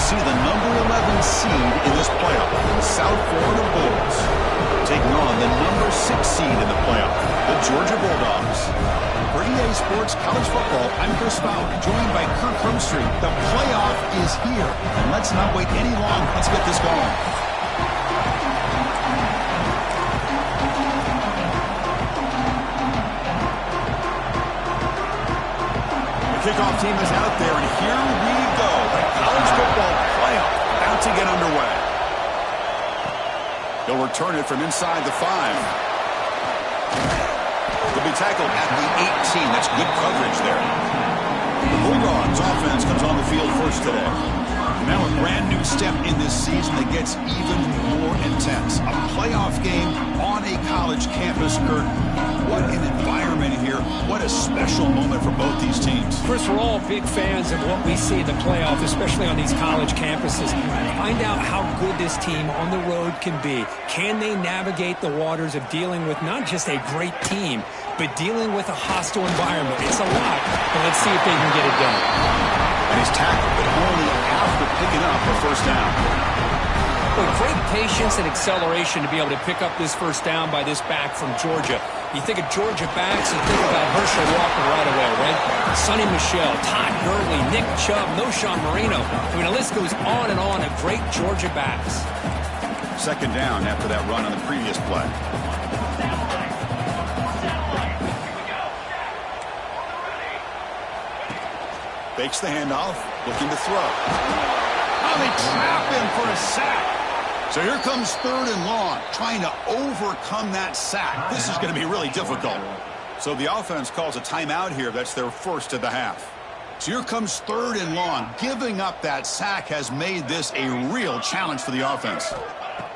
see the number 11 seed in this playoff, the South Florida Bulls, taking on the number 6 seed in the playoff, the Georgia Bulldogs. For EA Sports College Football, I'm Chris Fowler, joined by Kirk Herbstreit. The playoff is here, and let's not wait any longer. Let's get this going. Kickoff team is out there, and here we go. The college football playoff about to get underway. They'll return it from inside the 5. They'll be tackled at the 18. That's good coverage there. The Bulldogs offense comes on the field first today. Now a brand new step in this season that gets even more intense. A playoff game on a college campus, Kurt. What an environment here. What a special moment for both these teams. Chris, we're all big fans of what we see in the playoff, especially on these college campuses. Find out how good this team on the road can be. Can they navigate the waters of dealing with not just a great team, but dealing with a hostile environment? It's a lot, but let's see if they can get it done. And he's tackled, but only after picking up a first down. Well, great patience and acceleration to be able to pick up this first down by this back from Georgia. You think of Georgia backs, you think about Herschel Walker right away, right? Sonny Michel, Todd Gurley, Nick Chubb, Noshawn Marino. I mean, the list goes on and on of great Georgia backs. Second down after that run on the previous play. Fakes the handoff, looking to throw. Oh, they trap him for a sack. So here comes 3rd and long, trying to overcome that sack. This is going to be really difficult. So the offense calls a timeout here. That's their first of the half. So here comes 3rd and long. Giving up that sack has made this a real challenge for the offense.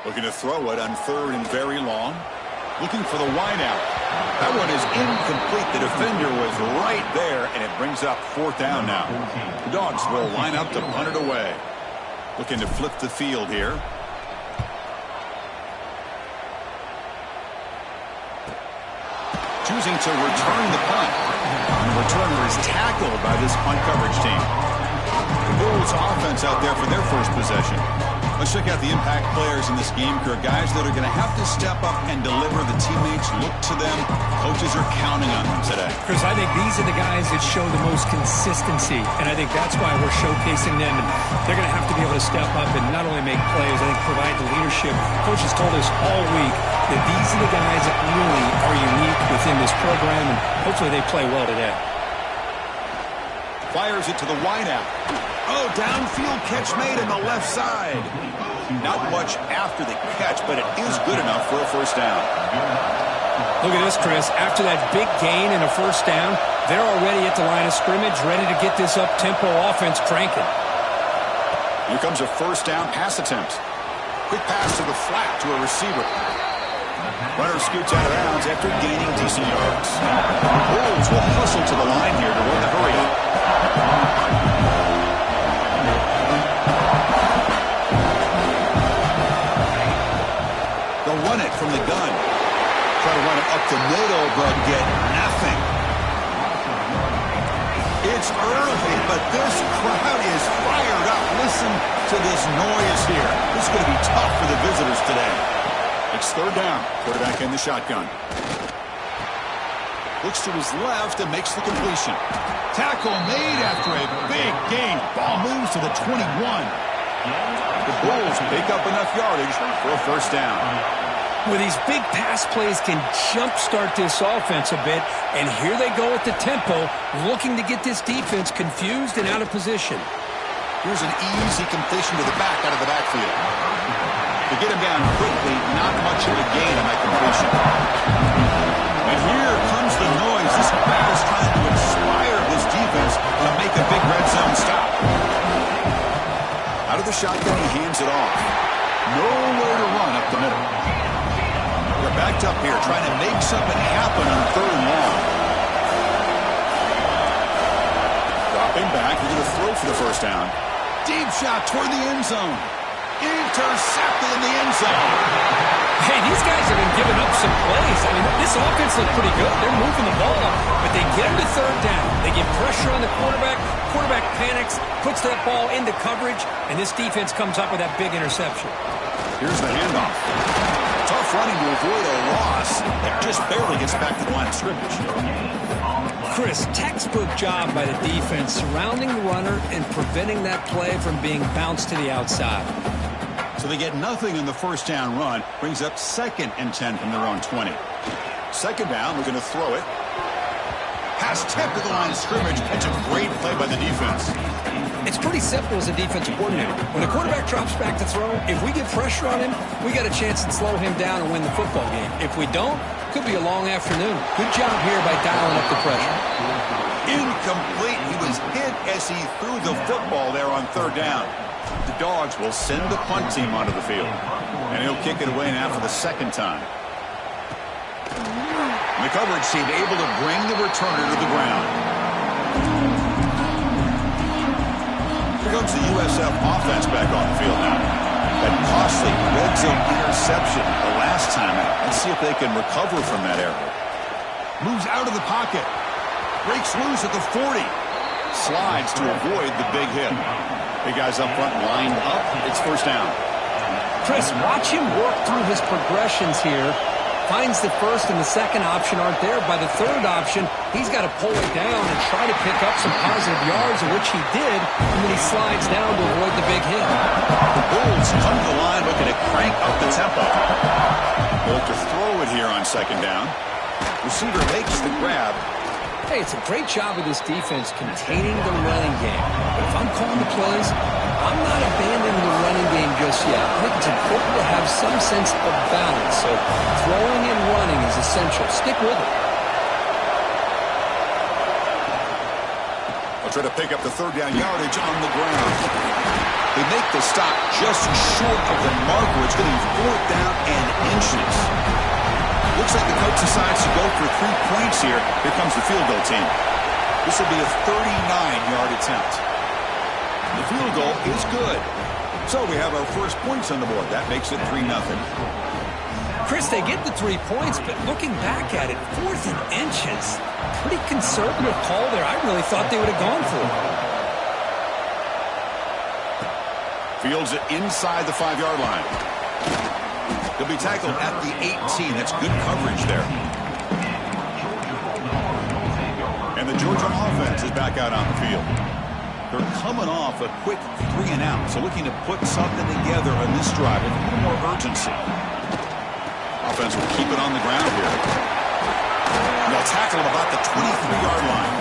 Looking to throw it on 3rd and very long. Looking for the wide out. That one is incomplete. The defender was right there, and it brings up 4th down now. The Dogs will line up to punt it away. Looking to flip the field here. Choosing to return the punt. And the returner is tackled by this punt coverage team. The Bulls offense out there for their first possession. Let's check out the impact players in this game, Kurt. Guys that are going to have to step up and deliver. The teammates look to them. Coaches are counting on them today. Chris, I think these are the guys that show the most consistency, and I think that's why we're showcasing them. And they're going to have to be able to step up and not only make plays, I think provide the leadership. Coaches told us all week that these are the guys that really are unique within this program, and hopefully they play well today. Fires it to the wideout. Oh, downfield catch made on the left side. Not much after the catch, but it is good enough for a first down. Look at this, Chris. After that big gain and a first down, they're already at the line of scrimmage, ready to get this up-tempo offense cranking. Here comes a first down pass attempt. Quick pass to the flat to a receiver. Runner scoots out of bounds after gaining decent yards. Bulls will hustle to the line here to run the hurry up. They'll run it from the gun. Try to run it up the middle, but get nothing. It's early, but this crowd is fired up. Listen to this noise here. This is going to be tough for the visitors today. It's 3rd down. Quarterback in the shotgun. Looks to his left and makes the completion. Tackle made after a big gain. Ball moves to the 21. The Bulls pick up enough yardage for a first down. Well, these big pass plays can jumpstart this offense a bit, and here they go at the tempo, looking to get this defense confused and out of position. Here's an easy completion to the back out of the backfield. To get him down quickly, not much of a gain on that completion. And here comes the noise. This crowd is trying to inspire this defense to make a big red zone stop. Out of the shotgun, he hands it off. Nowhere to run up the middle. They're backed up here, trying to make something happen on 3rd and long. Dropping back, they're going to throw for the first down. Deep shot toward the end zone. Intercepted in the end zone. Hey, these guys have been giving up some plays. I mean, this offense looked pretty good. They're moving the ball, but they get him to third down. They get pressure on the quarterback. Quarterback panics, puts that ball into coverage, and this defense comes up with that big interception. Here's the handoff. Tough running to avoid a loss. It just barely gets back to the line of scrimmage. Chris, textbook job by the defense surrounding the runner and preventing that play from being bounced to the outside. So they get nothing in the first down run. Brings up 2nd and 10 from their own 20. Second down, we're going to throw it. Pass tipped to the line of scrimmage. That's a great play by the defense. It's pretty simple as a defensive coordinator. When the quarterback drops back to throw, if we get pressure on him, we got a chance to slow him down and win the football game. If we don't, could be a long afternoon. Good job here by dialing up the pressure. Incomplete. He was hit as he threw the football there on third down. The Dogs will send the punt team onto the field. And he'll kick it away now for the second time. The coverage team able to bring the returner to the ground. Here comes the USF offense back on the field now. That costly red zone interception the last time out. Let's see if they can recover from that error. Moves out of the pocket. Breaks loose at the 40. Slides to avoid the big hit. Big guys up front lined up. It's first down. Chris, watch him work through his progressions here. Finds the first and the second option aren't there. By the third option, he's got to pull it down and try to pick up some positive yards, which he did, and then he slides down to avoid the big hit. The Bulls come to the line looking to crank up the tempo. They'll look to throw it here on second down. Receiver makes the grab. Hey, it's a great job of this defense containing the running game. But if I'm calling the plays, I'm not abandoning the running game just yet. I think it's important to have some sense of balance. So throwing and running is essential. Stick with it. They'll try to pick up the third down yardage on the ground. They make the stop just short of the marker. It's going to be fourth down and inches. Looks like the coach decides to go for 3 points here. Here comes the field goal team. This will be a 39-yard attempt. The field goal is good. So we have our first points on the board. That makes it 3-0. Chris, they get the 3 points, but looking back at it, 4th and inches. Pretty conservative call there. I really thought they would have gone for it. Fields it inside the 5-yard line. He'll be tackled at the 18. That's good coverage there. And the Georgia offense is back out on the field. They're coming off a quick 3-and-out, so looking to put something together on this drive with a little more urgency. Offense will keep it on the ground here. And they'll tackle him about the 23-yard line.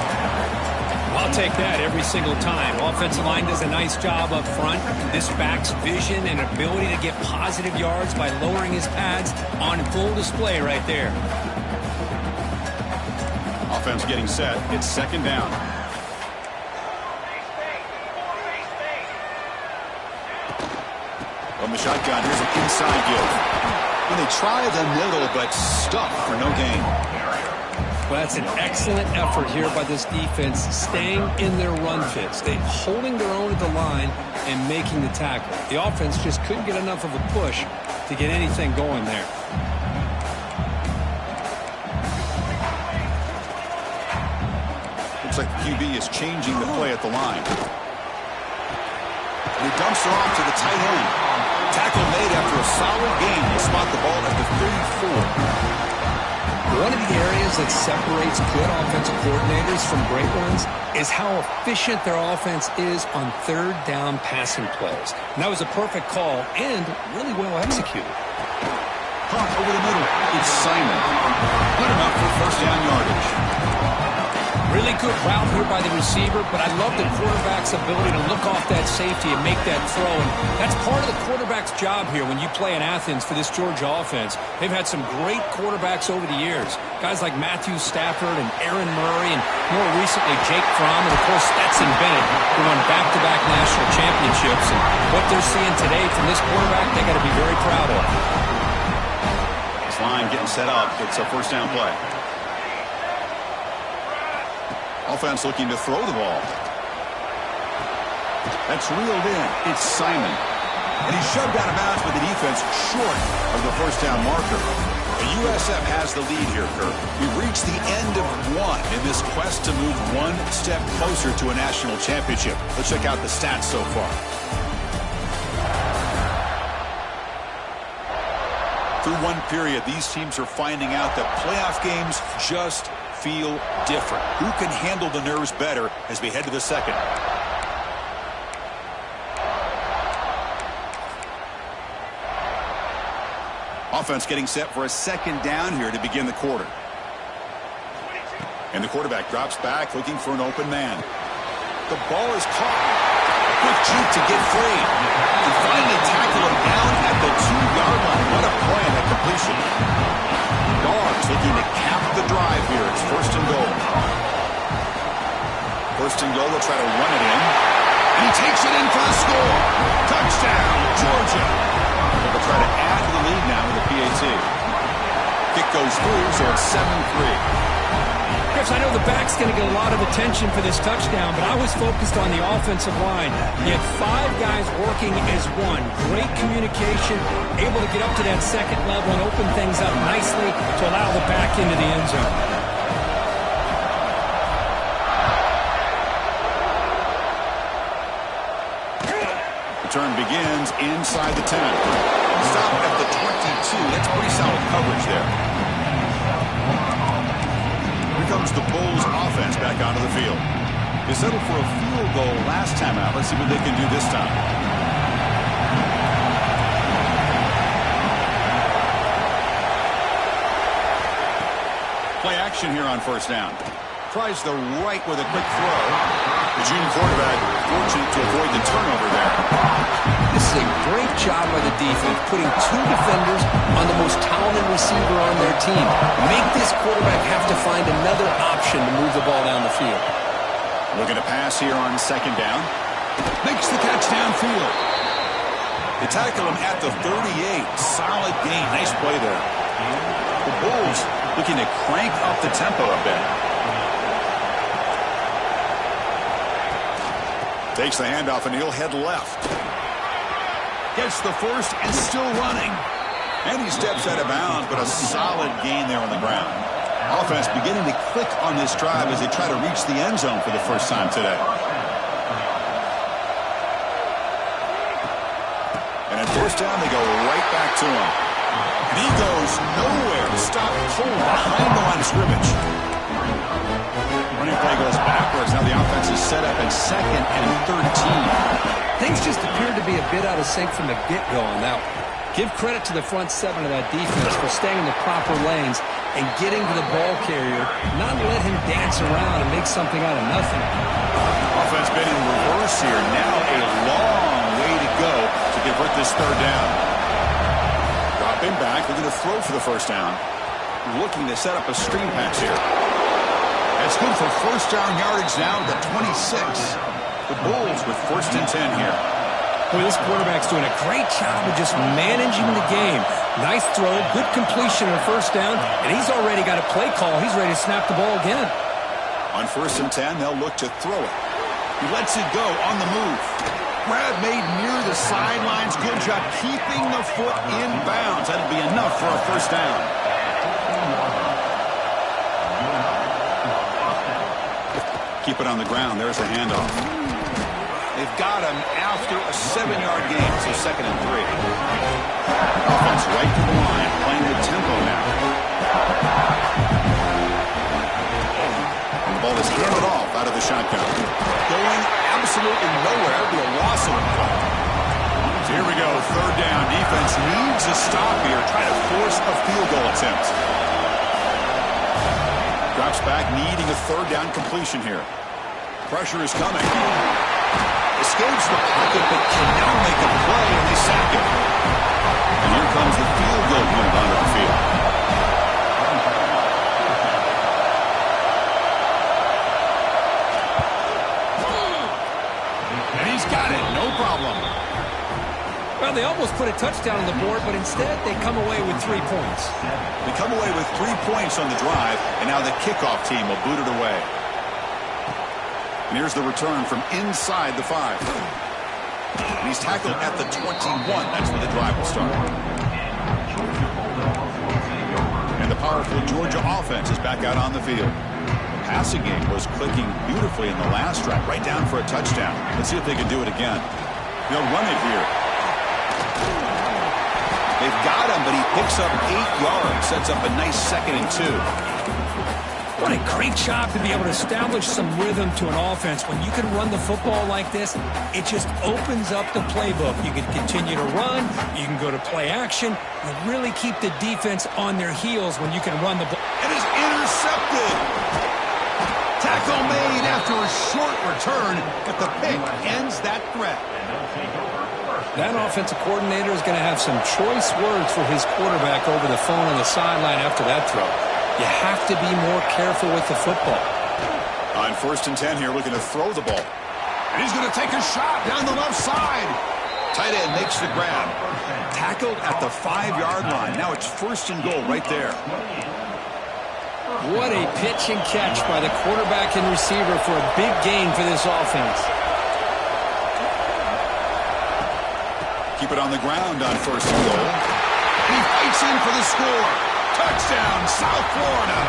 I'll take that every single time. Offensive line does a nice job up front. This back's vision and ability to get positive yards by lowering his pads on full display right there. Offense getting set. It's second down. From the shotgun, here's an inside give. And they try the middle, but stuck for no gain. Well, that's an excellent effort here by this defense, staying in their run fits. They holding their own at the line and making the tackle. The offense just couldn't get enough of a push to get anything going there. Looks like the QB is changing the play at the line. He dumps it off to the tight end. Tackle made after a solid gain. He'll spot the ball at the 34. One of the areas that separates good offensive coordinators from great ones is how efficient their offense is on third down passing plays. And that was a perfect call and really well executed. Caught over the middle. It's Simon. Good enough for first down yardage. Really good route here by the receiver, but I love the quarterback's ability to look off that safety and make that throw. And that's part of the quarterback's job here when you play in Athens for this Georgia offense. They've had some great quarterbacks over the years. Guys like Matthew Stafford and Aaron Murray and more recently Jake Fromm and, of course, Stetson Bennett, who won back-to-back national championships. And what they're seeing today from this quarterback, they got to be very proud of. This line getting set up. It's a first down play. Offense looking to throw the ball. That's reeled in. It's Simon. And he's shoved out of bounds with the defense short of the first down marker. The USF has the lead here, Kirk. We've reached the end of one in this quest to move one step closer to a national championship. Let's check out the stats so far. Through one period, these teams are finding out that playoff games just feel different. Who can handle the nerves better as we head to the second? Offense getting set for a second down here to begin the quarter. And the quarterback drops back looking for an open man. The ball is caught. Quick juke to get free. And finally tackle him down at the 2-yard line. What a play on that completion. Dogs looking to cap the drive here. It's first and goal. First and goal, they'll try to run it in. And he takes it in for the score. Touchdown, Georgia. They'll try to add to the lead now with a PAT. Kick goes through, so it's 7-3. Chris, I know the back's going to get a lot of attention for this touchdown, but I was focused on the offensive line. He had 5 guys working as one. Great communication, able to get up to that second level and open things up nicely to allow the back into the end zone. Return begins inside the 10. Stop at the 22. That's pretty solid coverage there. Here comes the Bulls offense back onto the field. They settled for a field goal last time out. Let's see what they can do this time. Play action here on first down. Tries the right with a quick throw. The junior quarterback fortunate to avoid the turnover there. This is a great job by the defense, putting 2 defenders on the most talented receiver on their team. Make this quarterback have to find another option to move the ball down the field. Looking to pass here on second down. Makes the catch downfield. They tackle him at the 38. Solid gain. Nice play there. The Bulls looking to crank up the tempo a bit. Takes the handoff and he'll head left. Gets the first and still running. And he steps out of bounds, but a solid gain there on the ground. Offense beginning to click on this drive as they try to reach the end zone for the first time today. And at first down, they go right back to him. And he goes nowhere. Stop cold behind the line of scrimmage. Running play goes backwards. Now the offense is set up at 2nd and 13. Things just appeared to be a bit out of sync from the get-go on that one. Give credit to the front 7 of that defense for staying in the proper lanes and getting to the ball carrier, not let him dance around and make something out of nothing. Offense been in reverse here. Now a long way to go to convert this third down. Dropping back, looking to throw for the first down. Looking to set up a screen pass here. That's good for first down yardage now at the 26. The Bulls with first and 10 here. Boy, this quarterback's doing a great job of just managing the game. Nice throw, good completion on first down, and he's already got a play call. He's ready to snap the ball again. On first and 10, they'll look to throw it. He lets it go on the move. Grab made near the sidelines. Good job keeping the foot in bounds. That'll be enough for a first down. Keep it on the ground. There's the handoff. They've got him after a 7-yard gain, so 2nd and 3. Offense right to the line, playing with tempo now. And the ball is handed off out of the shotgun. Going absolutely nowhere. It'll be a loss of play. So here we go, third down. Defense needs a stop here. Try to force a field goal attempt. Drops back, needing a third down completion here. Pressure is coming. Escapes the pocket, but can now make a play, and they sack it. And here comes the field goal unit onto the field. And he's got it, no problem. Well, they almost put a touchdown on the board, but instead they come away with 3 points. They come away with 3 points on the drive, and now the kickoff team will boot it away. And here's the return from inside the 5. And he's tackled at the 21. That's where the drive will start. And the powerful Georgia offense is back out on the field. The passing game was clicking beautifully in the last drive, right down for a touchdown. Let's see if they can do it again. They'll run it here. They've got him, but he picks up 8 yards, sets up a nice 2nd and 2. What a great job to be able to establish some rhythm to an offense. When you can run the football like this, it just opens up the playbook. You can continue to run. You can go to play action. You really keep the defense on their heels when you can run the ball. It is intercepted. Tackle made after a short return, but the pick ends that threat. That offensive coordinator is going to have some choice words for his quarterback over the phone on the sideline after that throw. You have to be more careful with the football. On 1st and 10 here, looking to throw the ball. And he's going to take a shot down the left side. Tight end makes the grab. Tackled at the 5-yard line. Now it's 1st and goal right there. What a pitch and catch by the quarterback and receiver for a big gain for this offense. Keep it on the ground on 1st and goal. He fights in for the score. Touchdown, South Florida.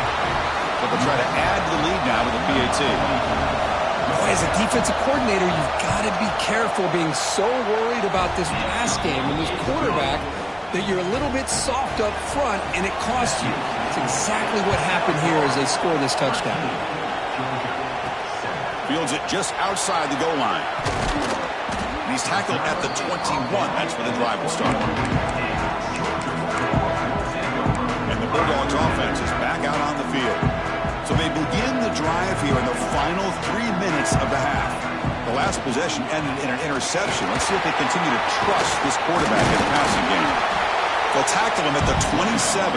But they'll try to add to the lead now with a PAT. Boy, as a defensive coordinator, you've got to be careful being so worried about this pass game and this quarterback that you're a little bit soft up front and it costs you. It's exactly what happened here as they score this touchdown. Fields it just outside the goal line. And he's tackled at the 21. That's where the drive will start. Bulldogs offense is back out on the field. So they begin the drive here in the final 3 minutes of the half. The last possession ended in an interception. Let's see if they continue to trust this quarterback in the passing game. They'll tackle him at the 27.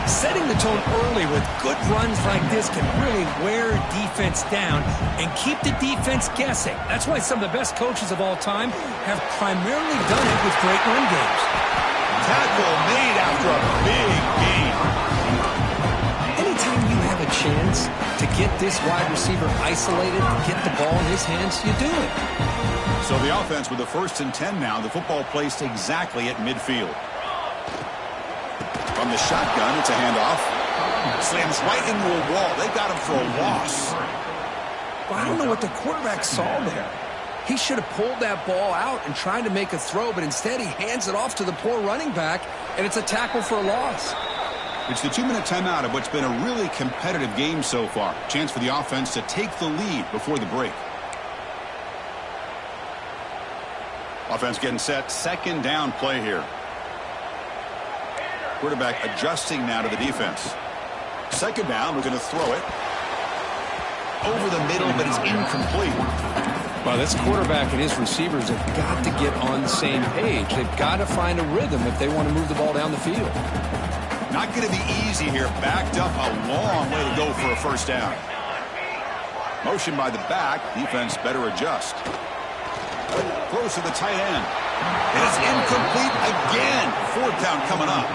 Setting the tone early with good runs like this can really wear defense down and keep the defense guessing. That's why some of the best coaches of all time have primarily done it with great run games. Tackle made after a big gain. Anytime you have a chance to get this wide receiver isolated, to get the ball in his hands, you do it. So the offense with the 1st and 10 now. The football placed exactly at midfield. From the shotgun, it's a handoff. Slams right into a wall. They got him for a loss. Well, I don't know what the quarterback saw there. He should have pulled that ball out and tried to make a throw, but instead he hands it off to the poor running back, and it's a tackle for a loss. It's the 2-minute timeout of what's been a really competitive game so far. Chance for the offense to take the lead before the break. Offense getting set. 2nd down play here. Quarterback adjusting now to the defense. 2nd down, we're going to throw it. Over the middle, but it's incomplete. Well, this quarterback and his receivers have got to get on the same page. They've got to find a rhythm if they want to move the ball down the field. Not going to be easy here. Backed up a long way to go for a 1st down. Motion by the back. Defense better adjust. Throws to the tight end. It is incomplete again. 4th down coming up.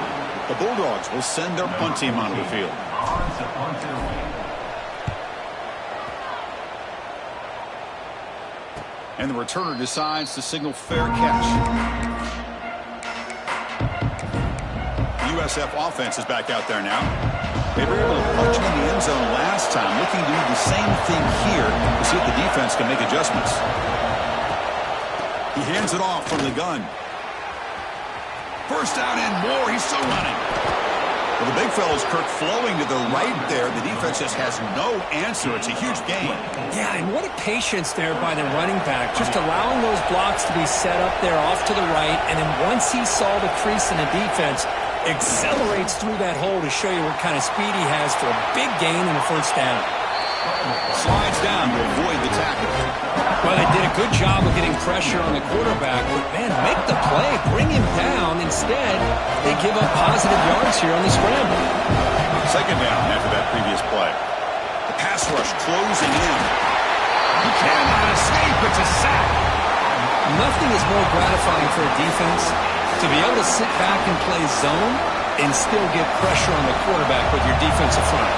The Bulldogs will send their punt team onto the field. And the returner decides to signal fair catch. The USF offense is back out there now. They were able to punch in the end zone last time, looking to do the same thing here to see if the defense can make adjustments. He hands it off from the gun. 1st down and more. He's still running. Well, the big fellow's Kirk flowing to the right there. The defense just has no answer. It's a huge gain. Yeah, and what a patience there by the running back. Just allowing those blocks to be set up there off to the right. And then once he saw the crease in the defense, accelerates through that hole to show you what kind of speed he has for a big gain in the 1st down. Slides down to avoid the tackle. Well, they did a good job of getting pressure on the quarterback, but, man, make the play, bring him down. Instead, they give up positive yards here on the scramble. 2nd down after that previous play. The pass rush closing in. He cannot escape. It's a sack. Nothing is more gratifying for a defense to be able to sit back and play zone and still get pressure on the quarterback with your defensive front.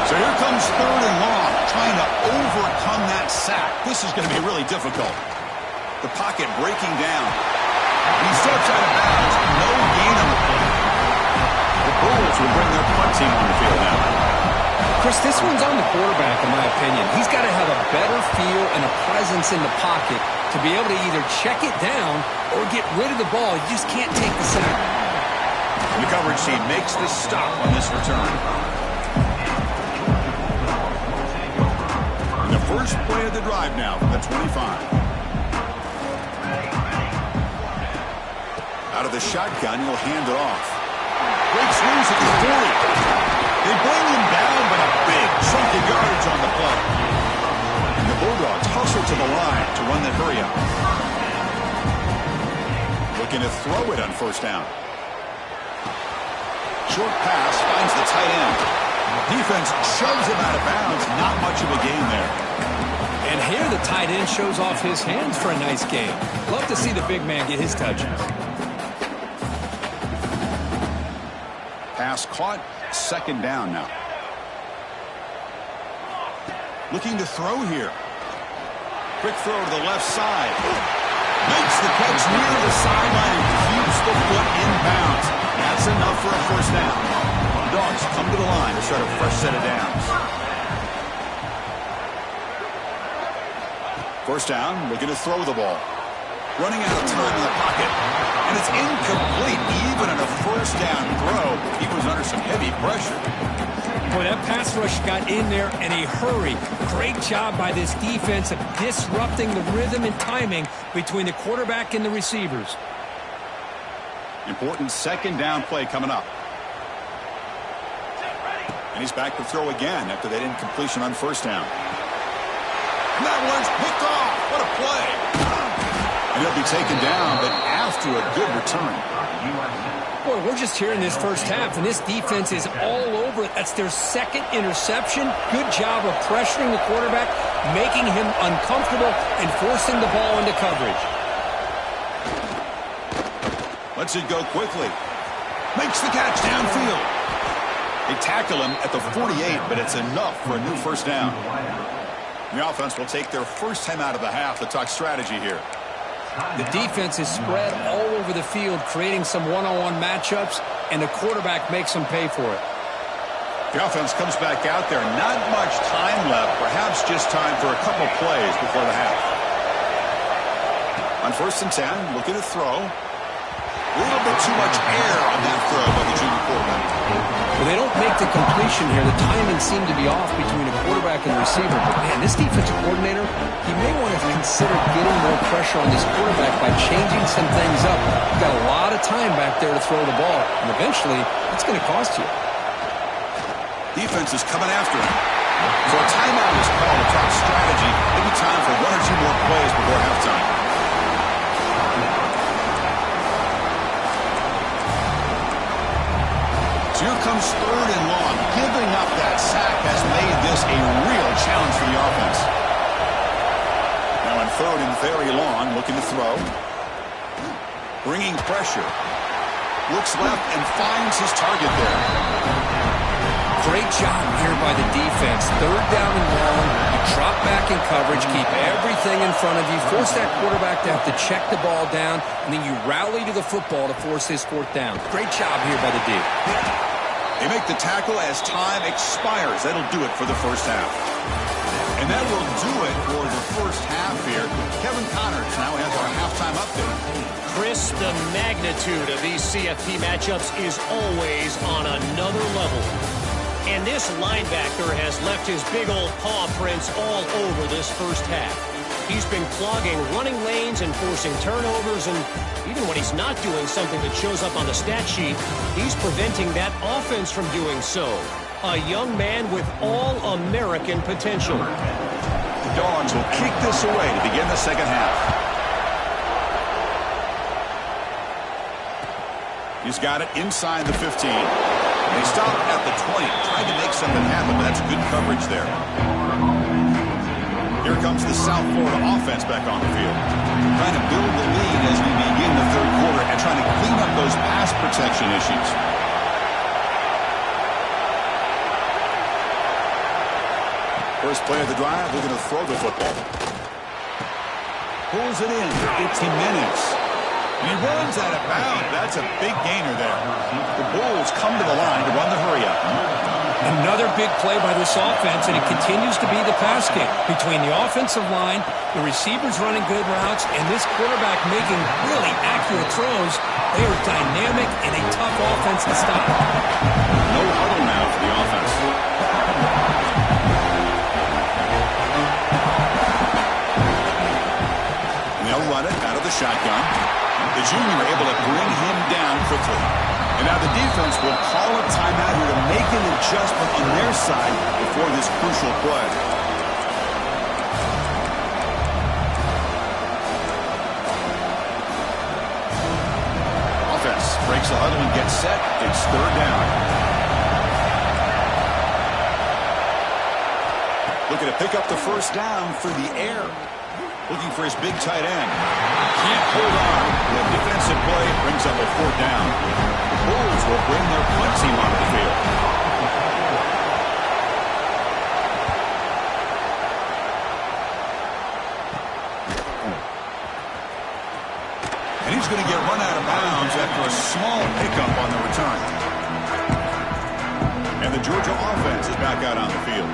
So here comes 3rd and long, trying to overcome that sack. This is going to be really difficult. The pocket breaking down. He steps out of bounds. No gain on the play. The Bulls will bring their punt team on the field now. Chris, this one's on the quarterback, in my opinion. He's got to have a better feel and a presence in the pocket to be able to either check it down or get rid of the ball. You just can't take the sack. The coverage team makes the stop on this return. And the first play of the drive now from the 25. Out of the shotgun, he'll hand it off. Breaks loose at the 40. They bring him down, but a big chunk of yards on the play. And the Bulldogs hustle to the line to run that hurry up. Looking to throw it on first down. Short pass finds the tight end. Defense shoves him out of bounds. Not much of a gain there. And here the tight end shows off his hands for a nice game. Love to see the big man get his touches. Pass caught. Second down now. Looking to throw here. Quick throw to the left side. Makes the catch near the sideline and keeps the foot in bounds. That's enough for a first down. Dogs come to the line to start a fresh set of downs. First down, looking to throw the ball. Running out of time in the pocket. And it's incomplete. Even on a first down throw, he was under some heavy pressure. Boy, that pass rush got in there in a hurry. Great job by this defense of disrupting the rhythm and timing between the quarterback and the receivers. Important second down play coming up. And he's back to throw again after that incompletion on first down. And that one's picked off. What a play. And he'll be taken down, but after a good return. Boy, we're just here in this first half, and this defense is all over it. That's their second interception. Good job of pressuring the quarterback, making him uncomfortable, and forcing the ball into coverage. Lets it go quickly. Makes the catch downfield. They tackle him at the 48, but it's enough for a new first down. The offense will take their first time out of the half to talk strategy here. The defense is spread all over the field, creating some one-on-one matchups, and the quarterback makes them pay for it. The offense comes back out there. Not much time left. Perhaps just time for a couple plays before the half. On first and 10, looking to throw. A little bit too much air on that throw by the junior quarterback. Well, they don't make the completion here. The timing seemed to be off between the quarterback and the receiver. But, man, this defensive coordinator, he may want to consider getting more pressure on this quarterback by changing some things up. You've got a lot of time back there to throw the ball, and eventually it's going to cost you. Defense is coming after him. So a timeout is called to talk strategy. Maybe time for one or two more plays before halftime. So here comes third and long. Giving up that sack has made this a real challenge for the offense. Now on third and very long, looking to throw. Bringing pressure. Looks left and finds his target there. Great job here by the defense. Third down and long. You drop back in coverage, keep everything in front of you, force that quarterback to have to check the ball down, and then you rally to the football to force his fourth down. Great job here by the D. They make the tackle as time expires. That'll do it for the first half. And that will do it for the first half here. Kevin Connors now has our halftime update. Chris, the magnitude of these CFP matchups is always on another level. And this linebacker has left his big old paw prints all over this first half. He's been clogging running lanes and forcing turnovers, and even when he's not doing something that shows up on the stat sheet, he's preventing that offense from doing so. A young man with all-American potential. The Dogs will kick this away to begin the second half. He's got it inside the 15. They stop at the 20, trying to make something happen, but that's good coverage there. Here comes the South Florida offense back on the field. Trying to build the lead as we begin the third quarter and trying to clean up those pass protection issues. First play of the drive, they're going to throw the football. Pulls it in for 18 minutes. And he runs out of bounds. That's a big gainer there. The Bulls come to the line to run the hurry-up. Another big play by this offense, and it continues to be the pass game. Between the offensive line, the receivers running good routes, and this quarterback making really accurate throws, they are dynamic and a tough offense to stop. No huddle now for the offense. And they'll run it out of the shotgun. The junior able to bring him down quickly. And now the defense will call a timeout here to make an adjustment on their side before this crucial play. Offense breaks the huddle and gets set. It's third down. Looking to pick up the first down through the air. Looking for his big tight end. Can't hold on. The defensive play brings up a fourth down. The Bulls will bring their punt team onto the field. And he's going to get run out of bounds after a small pickup on the return. And the Georgia offense is back out on the field.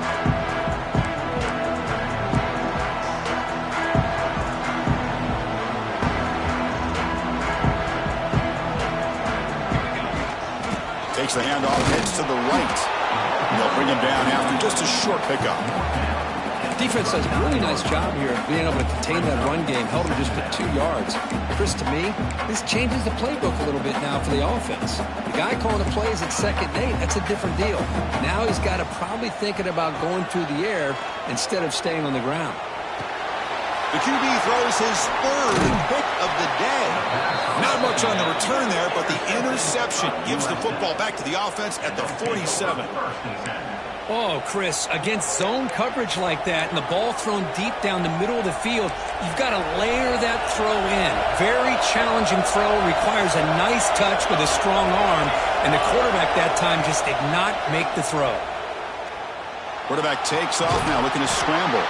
Takes the handoff, heads to the right. And they'll bring him down after just a short pickup. Defense does a really nice job here of being able to contain that run game. Held him just to 2 yards. Chris, to me, this changes the playbook a little bit now for the offense. The guy calling the plays at 2nd and 8, that's a different deal. Now he's got to probably thinking about going through the air instead of staying on the ground. The QB throws his third hit of the day. Not much on the return there, but the interception gives the football back to the offense at the 47. Oh, Chris, against zone coverage like that and the ball thrown deep down the middle of the field, you've got to layer that throw in. Very challenging throw, requires a nice touch with a strong arm, and the quarterback that time just did not make the throw. Quarterback takes off now, looking to scramble.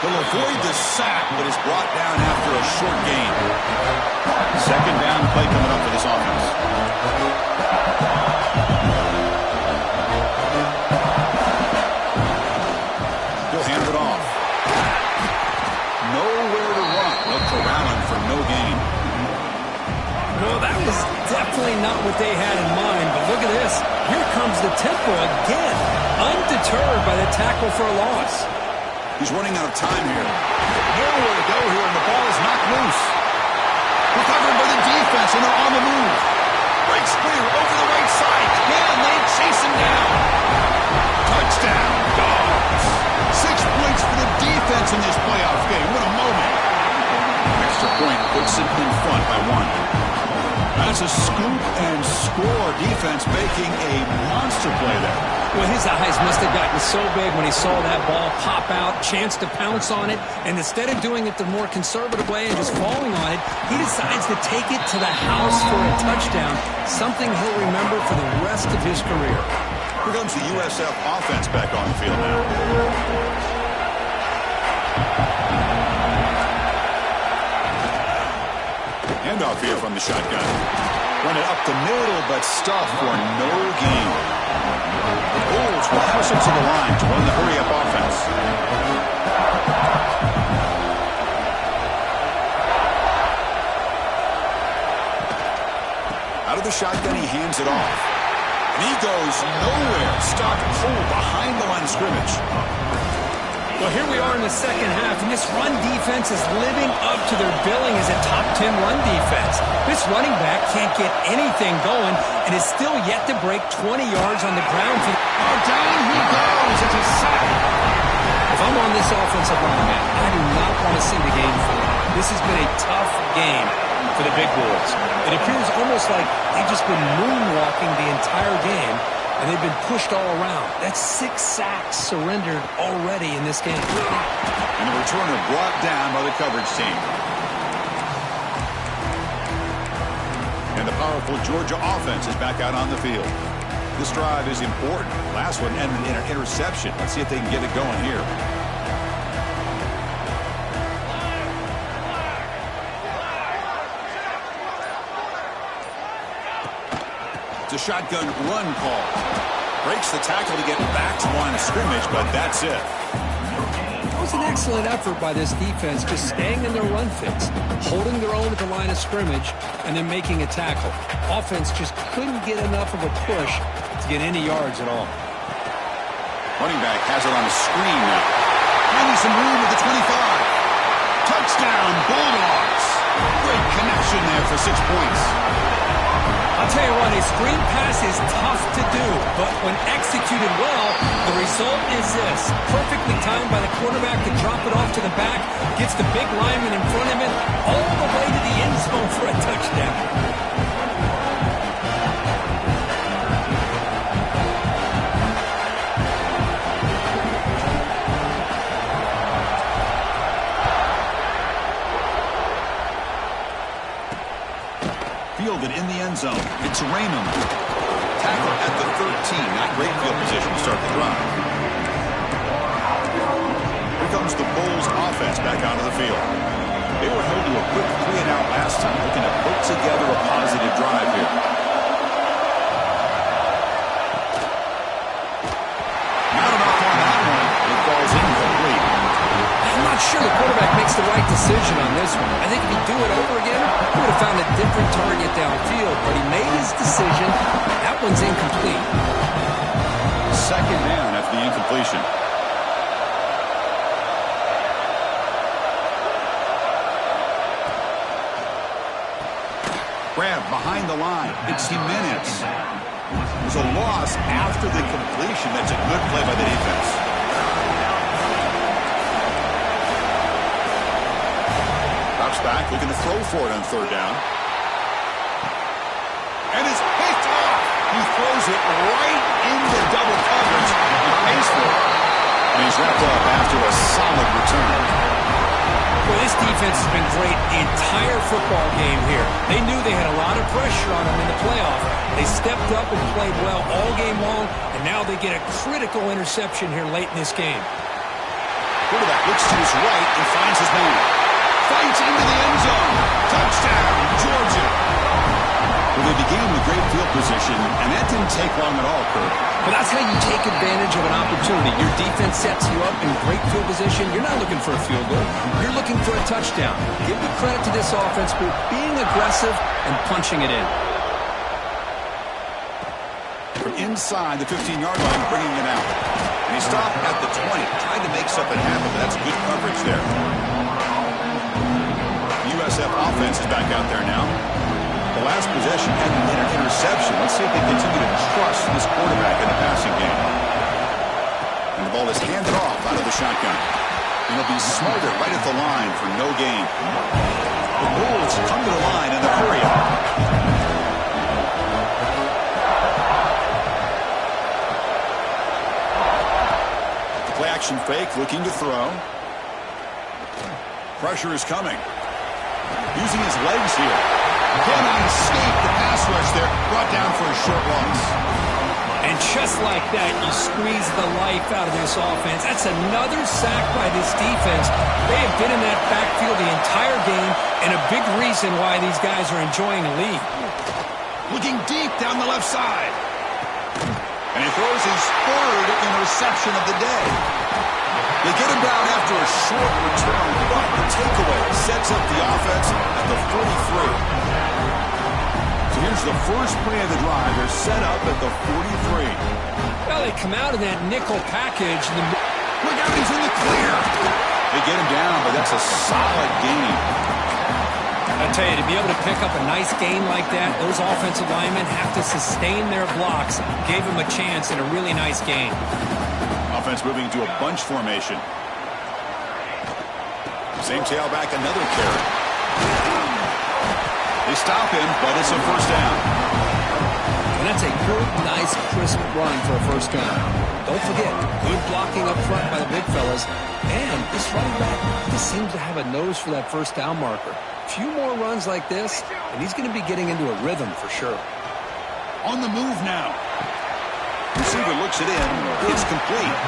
He'll avoid the sack, but is brought down after a short gain. Second down play coming up for this offense. He'll hand it off. Nowhere to run. Look for Allen for no gain. No, that was definitely not what they had in mind, but look at this. Here comes the tempo again, undeterred by the tackle for a loss. He's running out of time here. Nowhere to go here, and the ball is knocked loose. Recovered by the defense, and they're on the move. Breaks clear over the right side. Can they chase him down? Touchdown, Dogs. 6 points for the defense in this playoff game. What a moment. Extra point puts it in front by 1. That's a scoop and score. Defense making a monster play there. Well, his eyes must have gotten so big when he saw that ball pop out, chance to pounce on it, and instead of doing it the more conservative way and just falling on it, he decides to take it to the house for a touchdown, something he'll remember for the rest of his career. Here comes the USF offense back on the field now. Handoff here from the shotgun. Run it up the middle, but stuffed for no gain. The Bulls will push it to the line to run the hurry-up offense. Out of the shotgun, he hands it off. And he goes nowhere. Stopped cold behind the line of scrimmage. Well, here we are in the second half, and this run defense is living up to their billing as a top 10 run defense. This running back can't get anything going and is still yet to break 20 yards on the ground. Oh, down he goes. It's a sack. If I'm on this offensive line, man, I do not want to see the game for them. This has been a tough game for the big boys. It appears almost like they've just been moonwalking the entire game, and they've been pushed all around. That's 6 sacks surrendered already in this game. And the returner brought down by the coverage team. And the powerful Georgia offense is back out on the field. This drive is important. Last one ended in an interception. Let's see if they can get it going here. It's a shotgun run call. Breaks the tackle to get back to the line of scrimmage, but that's it. It was an excellent effort by this defense, just staying in their run fits, holding their own at the line of scrimmage, and then making a tackle. Offense just couldn't get enough of a push to get any yards at all. Running back has it on a screen now. Finding some room at the 25. Touchdown, Bulldogs. Great connection there for 6 points. I'll tell you what, a screen pass is tough to do, but when executed well, the result is this. Perfectly timed by the quarterback to drop it off to the back, gets the big lineman in front of him, all the way to the end zone for a touchdown. Fielded in the end zone. It's Raymond. Tackle at the 13. Not great field position to start the drive. Here comes the Bulls offense back onto the field. They were held to a quick 3-and-out last time, looking to put together a positive drive here. Not enough on that one. It falls incomplete. I'm not sure the quarterback makes the right decision on this one. I think if he'd do it over again, he would have found a different target downfield, but he made his decision. That one's incomplete. Second down after the incompletion. Grab behind the line. It's Jimenez. There's a loss after the completion. That's a good play by the defense. Back, looking to throw for it on third down. And it's picked off. He throws it right into double coverage. He pays for it. And he's wrapped up after a solid return. Well, this defense has been great the entire football game here. They knew they had a lot of pressure on them in the playoff. They stepped up and played well all game long, and now they get a critical interception here late in this game. Quarterback looks to his right and finds his man. Fights into the end zone. Touchdown, Georgia. Well, they began with great field position, and that didn't take long at all, Kirk. But that's how you take advantage of an opportunity. Your defense sets you up in great field position. You're not looking for a field goal. You're looking for a touchdown. Give the credit to this offense for being aggressive and punching it in. From inside the 15-yard line, bringing it out. And he stopped at the 20, trying to make something happen, but that's good coverage there. USF offense is back out there now. The last possession had an interception. Let's see if they continue to trust this quarterback in the passing game. And the ball is handed off out of the shotgun. And he'll be smarter right at the line for no gain. The Bulls come to the line and they're hurry up. The play action fake, looking to throw. Pressure is coming. Using his legs here. Cannot escape the pass rush there. Brought down for a short loss. And just like that, you squeeze the life out of this offense. That's another sack by this defense. They have been in that backfield the entire game, and a big reason why these guys are enjoying a lead. Looking deep down the left side. And he throws his third interception of the day. They get him down after a short return, but the takeaway sets up the offense at the 43. So here's the first play of the drive. They're set up at the 43. Well, they come out in that nickel package. Look out, he's in the clear. They get him down, but that's a solid gain. I tell you, to be able to pick up a nice gain like that, those offensive linemen have to sustain their blocks. Gave them a chance and a really nice gain. Offense moving into a bunch formation. Same tailback, another carry. They stop him, but it's a first down. And that's a good, nice, crisp run for a first down. Don't forget, good blocking up front by the big fellas. And this running back just seems to have a nose for that first down marker. A few more runs like this, and he's going to be getting into a rhythm for sure. On the move now. Receiver looks it in. It's complete.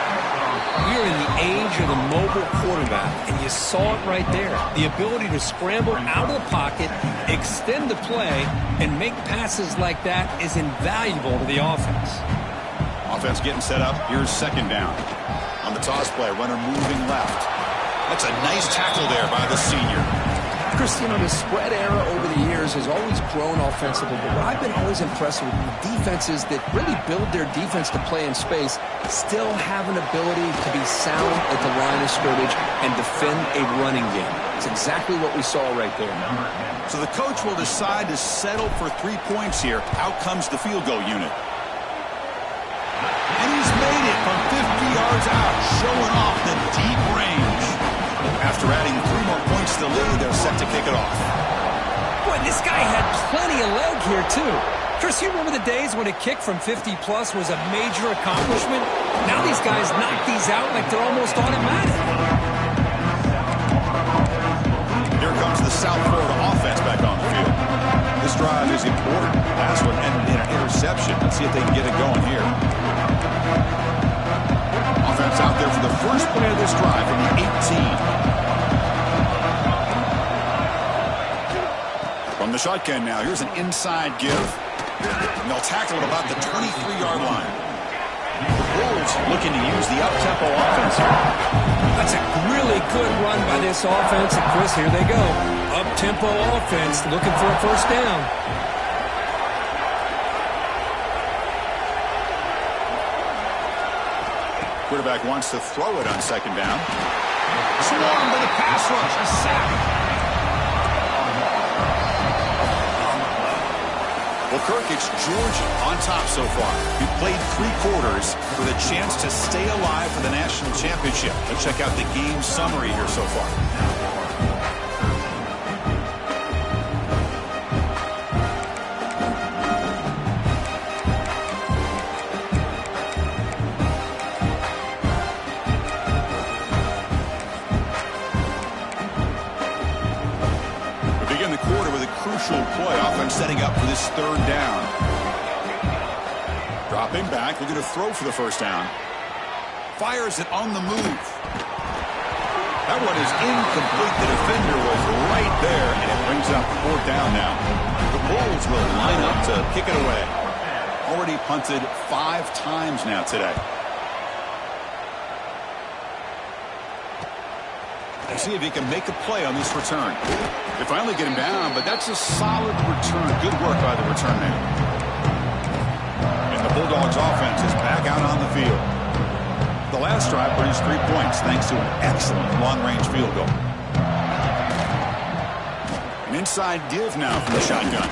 We are in the age of the mobile quarterback, and you saw it right there. The ability to scramble out of the pocket, extend the play, and make passes like that is invaluable to the offense. Offense getting set up. Here's second down. On the toss play, runner moving left. That's a nice tackle there by the senior. Chris, you know, the spread era over the years has always grown offensively, but what I've been always impressed with defenses that really build their defense to play in space still have an ability to be sound at the line of scrimmage and defend a running game. It's exactly what we saw right there. So the coach will decide to settle for 3 points here. Out comes the field goal unit. And he's made it from 50 yards out, showing off the deep range. After adding 3 more points to the lead, they're set to kick it off. Boy, this guy had plenty of leg here, too. Chris, you remember the days when a kick from 50-plus was a major accomplishment? Now these guys knock these out like they're almost automatic. Here comes the South Florida offense back on the field. This drive is important. Last one ended in an interception. Let's see if they can get it going here. Offense out there for the first play of this drive from the 18. From the shotgun now, here's an inside give. And they'll tackle at about the 23-yard line. The Bulls looking to use the up-tempo offense here. That's a really good run by this offense. And Chris, here they go. Up-tempo offense looking for a first down. Quarterback wants to throw it on second down. Swarmed by the pass rush. A sack. Well, Kirk, it's Georgia on top so far. We played 3 quarters with a chance to stay alive for the national championship. Let's check out the game summary here so far. Play offense setting up for this third down. Dropping back, looking to throw for the first down. Fires it on the move. That one is incomplete. The defender was right there, and it brings up 4th down now. The Bulls will line up to kick it away. Already punted 5 times now today. Let's see if he can make a play on this return. They finally get him down, but that's a solid return. Good work by the return man. And the Bulldogs offense is back out on the field. The last drive produced 3 points thanks to an excellent long-range field goal. An inside give now from the shotgun.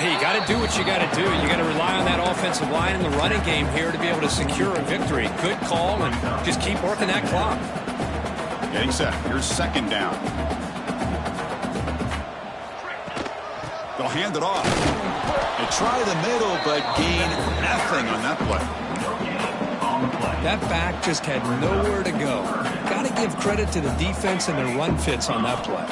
Hey, you got to do what you got to do. You got to rely on that offensive line in the running game here to be able to secure a victory. Good call, and just keep working that clock. Getting set. Here's second down. They'll hand it off. They try the middle, but gain nothing on that play. That back just had nowhere to go. Got to give credit to the defense and their run fits on that play.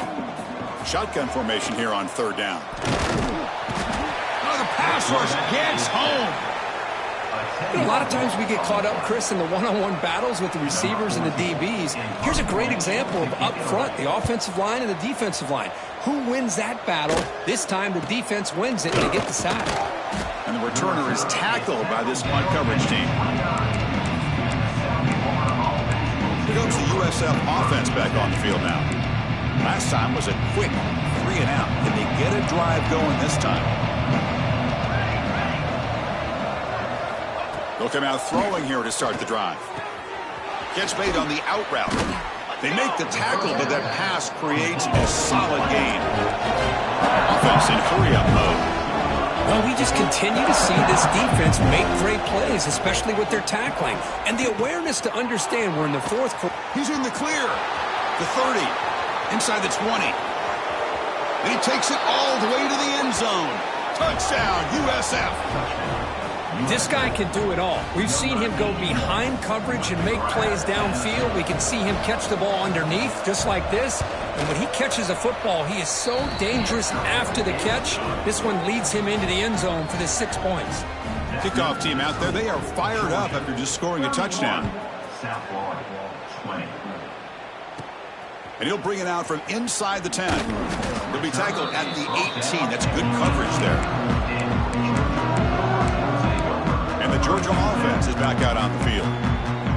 Shotgun formation here on third down. Oh, the pass rush gets home. You know, a lot of times we get caught up, Chris, in the one-on-one battles with the receivers and the DBs. Here's a great example of up front, the offensive line and the defensive line. Who wins that battle? This time the defense wins it and they get the sack. And the returner is tackled by this punt coverage team. Here comes the USF offense back on the field now. Last time was a quick 3 and out. Can they get a drive going this time? They'll come out throwing here to start the drive. Catch made on the out route. They make the tackle, but that pass creates a solid gain. Offense in hurry-up mode. Well, we just continue to see this defense make great plays, especially with their tackling. And the awareness to understand we're in the 4th quarter. He's in the clear. The 30. Inside the 20. And he takes it all the way to the end zone. Touchdown, USF. This guy can do it all. We've seen him go behind coverage and make plays downfield. We can see him catch the ball underneath, just like this. And when he catches a football, he is so dangerous after the catch. This one leads him into the end zone for the 6 points. Kickoff team out there, they are fired up after just scoring a touchdown. Southpaw 20. And he'll bring it out from inside the 10. He'll be tackled at the 18. That's good coverage there. And the Georgia offense is back out on the field.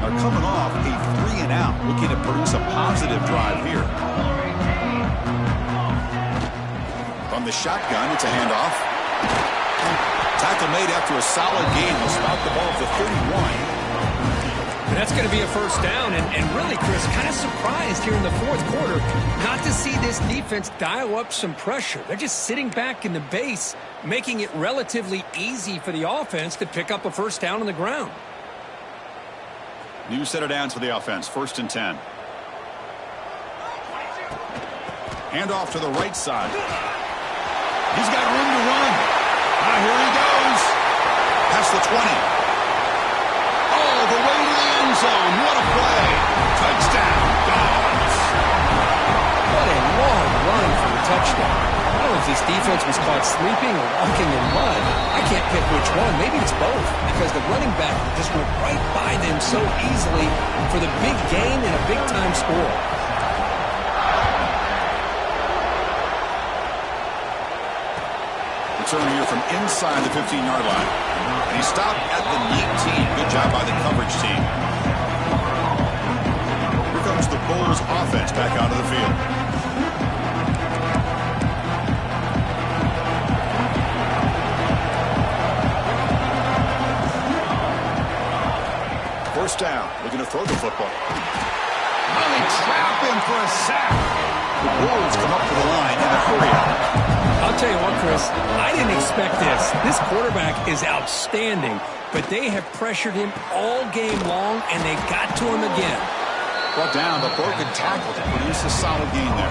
They're coming off a 3-and-out, looking to produce a positive drive here. From the shotgun, it's a handoff. Tackle made after a solid gain. They'll spot the ball at the 31. And that's going to be a first down. And really, Chris, kind of surprised here in the fourth quarter not to see this defense dial up some pressure. They're just sitting back in the base, making it relatively easy for the offense to pick up a first down on the ground. New set of downs for the offense. 1st and 10. Handoff to the right side. He's got room to run. Here he goes. Past the 20. All the way to the end zone. What a play. Touchdown, Dogs. What a long run for the touchdown. I don't know if this defense was caught sleeping or walking in mud. I can't pick which one. Maybe it's both, because the running back just went right by them so easily for the big gain and a big-time score. Return here from inside the 15-yard line. And he stopped at the 19. Good job by the coverage team. Here comes the Bulls offense back onto the field. First down, looking to throw the football. Oh, they trap him for a sack. The Bulls come up to the line in a hurry. I'll tell you what, Chris, I didn't expect this. This quarterback is outstanding, but they have pressured him all game long, and they got to him again. Brought down, but broken tackle to produce a solid gain there.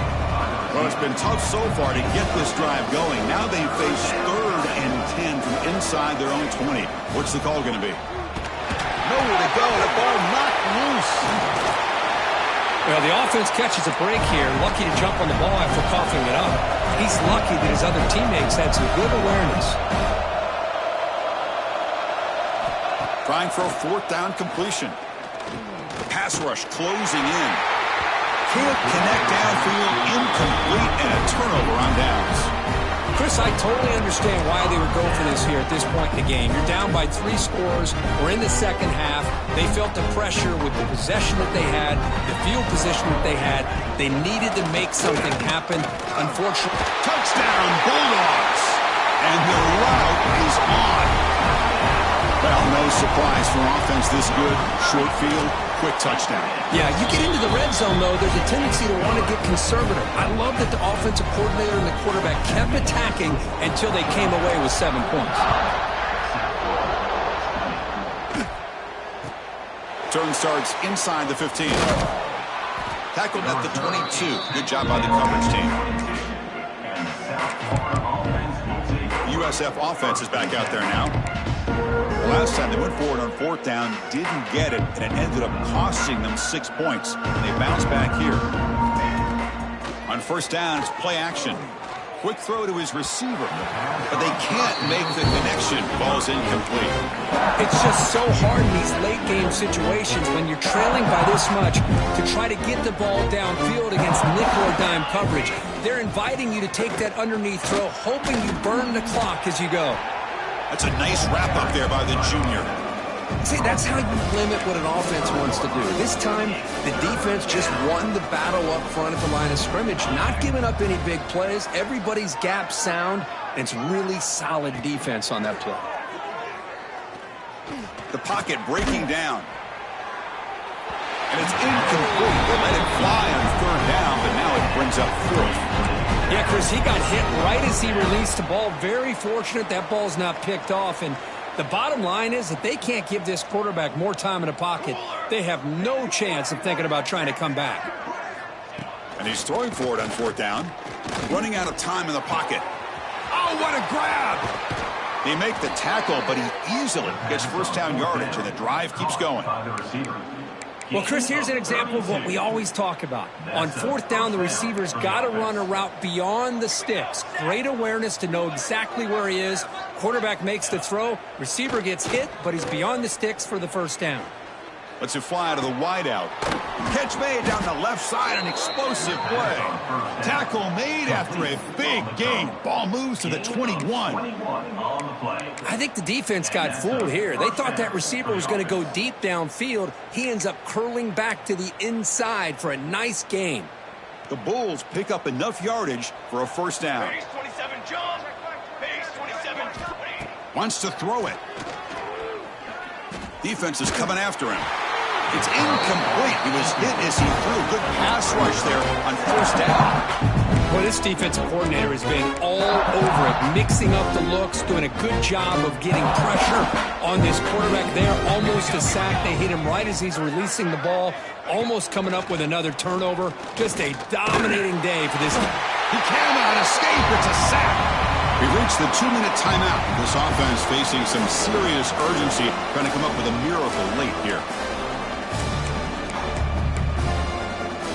Well, it's been tough so far to get this drive going. Now they face 3rd and 10 from inside their own 20. What's the call going to be? Nowhere to go. The ball knocked loose. Well, the offense catches a break here. Lucky to jump on the ball after coughing it up. He's lucky that his other teammates had some good awareness. Trying for a 4th down completion. Pass rush closing in. Can't connect downfield. Incomplete, and a turnover on downs. Chris, I totally understand why they would go for this here at this point in the game. You're down by 3 scores. We're in the second half. They felt the pressure with the possession that they had, the field position that they had. They needed to make something happen. Unfortunately, Touchdown, Bulldogs. And the route is on. Well, no surprise for offense this good. Short field, quick touchdown. yeah, you get into the red zone, though, there's a tendency to want to get conservative. I love that the offensive coordinator and the quarterback kept attacking until they came away with 7 points. Turn starts inside the 15. Tackled at the 22. Good job by the coverage team. USF offense is back out there now. Last time they went forward on 4th down, didn't get it, and it ended up costing them 6 points. And they bounce back here. On 1st down, it's play action. Quick throw to his receiver, but they can't make the connection. Ball's incomplete. It's just so hard in these late game situations when you're trailing by this much to try to get the ball downfield against nickel or dime coverage. They're inviting you to take that underneath throw, hoping you burn the clock as you go. That's a nice wrap up there by the junior. See, that's how you limit what an offense wants to do. This time, the defense just won the battle up front at the line of scrimmage, not giving up any big plays. Everybody's gap sound, and it's really solid defense on that play. The pocket breaking down. And it's incomplete. They let it fly on 3rd down, but now it brings up 4th. Yeah, Chris, he got hit right as he released the ball. Very fortunate that ball's not picked off. And the bottom line is that they can't give this quarterback more time in the pocket. They have no chance of thinking about trying to come back. And he's throwing for it on 4th down. Running out of time in the pocket. Oh, what a grab! They make the tackle, but he easily gets 1st down yardage, and the drive keeps going. Well, Chris, here's an example of what we always talk about. On 4th down, the receiver's got to run a route beyond the sticks. Great awareness to know exactly where he is. Quarterback makes the throw. Receiver gets hit, but he's beyond the sticks for the 1st down. Lets it fly out of the wideout. Catch made down the left side, an explosive play. Tackle made after a big gain. Ball moves to the 21. I think the defense got fooled here. They thought that receiver was going to go deep downfield. He ends up curling back to the inside for a nice gain. The Bulls pick up enough yardage for a first down. Base 27, John. Base 27, 20. Wants to throw it. Defense is coming after him. It's incomplete. He was hit as he threw. Good pass rush there on first down. Well, this defensive coordinator has been all over it, mixing up the looks, doing a good job of getting pressure on this quarterback there. Almost a sack. They hit him right as he's releasing the ball, almost coming up with another turnover. Just a dominating day for this. He cannot escape. It's a sack. We've reached the 2-minute timeout. This offense facing some serious urgency, trying to come up with a miracle late here.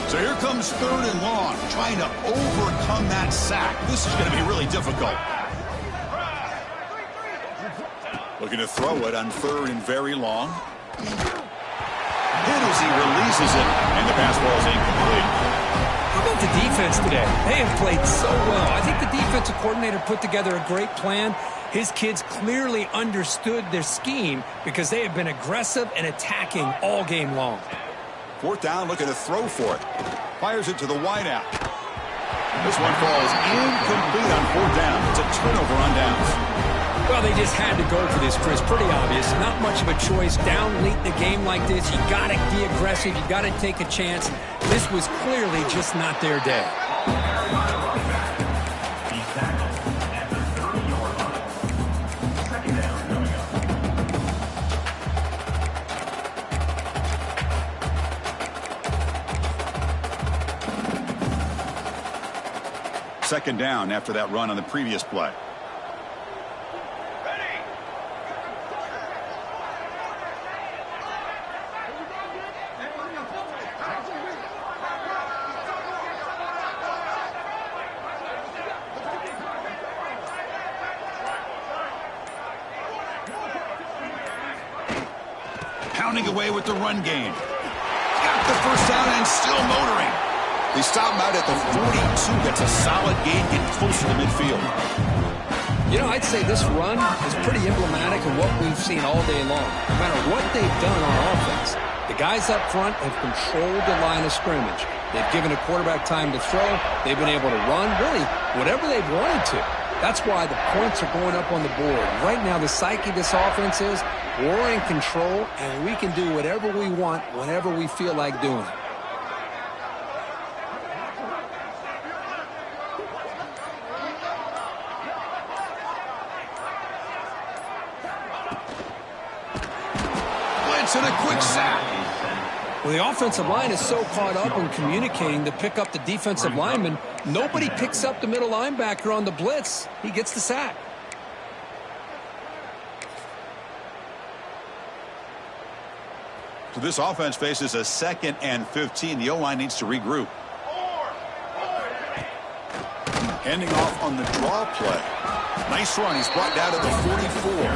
So here comes 3rd and long, trying to overcome that sack. This is going to be really difficult. Looking to throw it on 3rd and very long. Hit as he releases it, and the pass ball is incomplete. How about the defense today? They have played so well. I think the defensive coordinator put together a great plan. His kids clearly understood their scheme because they have been aggressive and attacking all game long. 4th down, looking to throw for it. Fires it to the wideout. This one falls incomplete on 4th down. It's a turnover on downs. Well, they just had to go for this, Chris. Pretty obvious. Not much of a choice. Down late in the game like this, you got to be aggressive. You got to take a chance. This was clearly just not their day. Second down after that run on the previous play. Pounding away with the run game. Got the first down and still motoring. They stop him out at the 42. That's a solid gain, getting closer to midfield. You know, I'd say this run is pretty emblematic of what we've seen all day long. No matter what they've done on offense, the guys up front have controlled the line of scrimmage. They've given a quarterback time to throw. They've been able to run, really, whatever they've wanted to. That's why the points are going up on the board. Right now, the psyche of this offense is we're in control, and we can do whatever we want whenever we feel like doing it. And a quick sack. Well, the offensive line is so caught up in communicating to pick up the defensive lineman, nobody picks up the middle linebacker on the blitz. He gets the sack. So this offense faces a 2nd and 15. The O-line needs to regroup. Handing off on the draw play. Nice run. He's brought down to the 44.